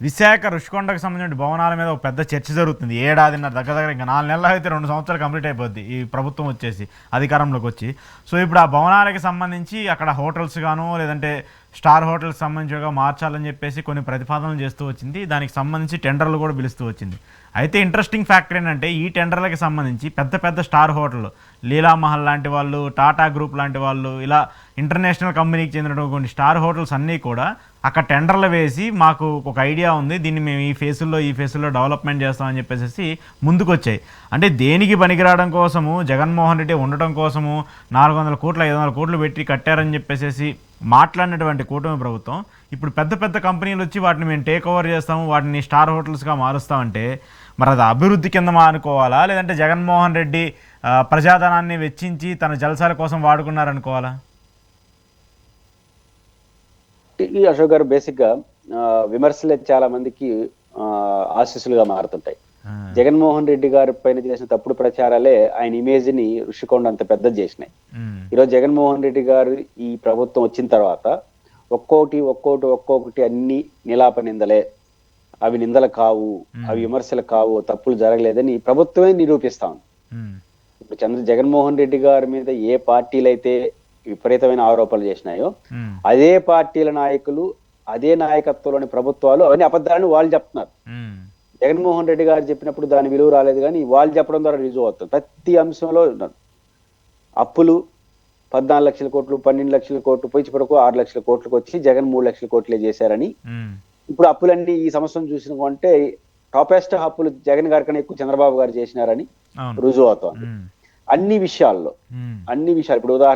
విశాఖ రుషికొండకు సంబంధించిన భవనాల మీద ఒక పెద్ద చర్చ జరుగుతుంది. ఏడాదిన్నర దగ్గర ఇంకా 4 నెలలు అయితే 2 సంవత్సరాలు కంప్లీట్ అయిపోద్ది ఈ ప్రభుత్వం వచ్చేసి అధికారంలోకి వచ్చి. సో ఇప్పుడు ఆ భవనాలకి సంబంధించి అక్కడ హోటల్స్ గాను లేదంటే స్టార్ హోటల్స్ సంబంధించిగా మార్చాలని చెప్పేసి కొన్ని ప్రతిపాదనలు చేస్తూ వచ్చింది. దానికి సంబంధించి టెండర్లు కూడా పిలుస్తూ వచ్చింది. అయితే ఇంట్రెస్టింగ్ ఫ్యాక్టర్ ఏంటంటే ఈ టెండర్లకి సంబంధించి పెద్ద పెద్ద స్టార్ హోటల్ లీలామహల్ లాంటి వాళ్ళు, టాటా గ్రూప్ లాంటి వాళ్ళు, ఇలా ఇంటర్నేషనల్ కంపెనీకి చెందిన కొన్ని స్టార్ హోటల్స్ అన్నీ కూడా అక్కడ టెండర్లు వేసి మాకు ఒక ఐడియా ఉంది, దీన్ని మేము ఈ ఫేసుల్లో డెవలప్మెంట్ చేస్తామని చెప్పేసి ముందుకు వచ్చాయి. అంటే దేనికి పనికిరావడం కోసము జగన్మోహన్ రెడ్డి ఉండటం కోసము 400 కోట్లు 500 కోట్లు పెట్టి కట్టారని చెప్పేసి మాట్లాడినటువంటి కూటమి ప్రభుత్వం ఇప్పుడు పెద్ద పెద్ద కంపెనీలు వచ్చి వాటిని మేము టేక్ ఓవర్ చేస్తాము, వాటిని స్టార్ హోటల్స్గా మారుస్తామంటే మరి అది అభివృద్ధి కింద అనుకోవాలా, లేదంటే జగన్మోహన్ రెడ్డి ప్రజాధనాన్ని వెచ్చించి తన జలసాల కోసం వాడుకున్నారనుకోవాలా? అశోక్ గారు, బేసిక్ గా విమర్శలే చాలా మందికి ఆశీస్సులుగా మారుతుంటాయి. జగన్మోహన్ రెడ్డి గారి పైన చేసిన తప్పుడు ప్రచారాలే ఆయన ఇమేజ్ ని ఋషికొండ అంత పెద్దది చేసినాయి. ఈరోజు జగన్మోహన్ రెడ్డి గారు ఈ ప్రభుత్వం వచ్చిన తర్వాత ఒక్కొక్కటి అన్ని నిలాప నిందలే, అవి నిందలు కావు, అవి విమర్శలు కావు, తప్పులు జరగలేదని ప్రభుత్వమే నిరూపిస్తా ఉంది. ఇప్పుడు జగన్మోహన్ రెడ్డి గారి మీద ఏ పార్టీలైతే విపరీతమైన ఆరోపణలు చేసినాయో అదే పార్టీల నాయకులు, అదే నాయకత్వంలోని ప్రభుత్వాలు అవన్నీ అబద్ధాలని వాళ్ళు చెప్తున్నారు. జగన్మోహన్ రెడ్డి గారు చెప్పినప్పుడు దాని విలువ రాలేదు, కానీ వాళ్ళు చెప్పడం ద్వారా రుజువు అవుతుంది. ప్రతి అంశంలో అప్పులు 14 లక్షల కోట్లు, 12 లక్షల కోట్లు పోయి చివరకు 6 లక్షల కోట్లకు వచ్చి జగన్ 3 లక్షల కోట్లే చేశారని, ఇప్పుడు అప్పులన్నీ ఈ సంవత్సరం చూసినకుంటే టాపెస్ట్ అప్పులు జగన్ గారి కన్నా ఎక్కువ చంద్రబాబు గారు చేసినారని రుజువు అవుతోంది. అన్ని విషయాల్లో ఇప్పుడు ఉదాహరణ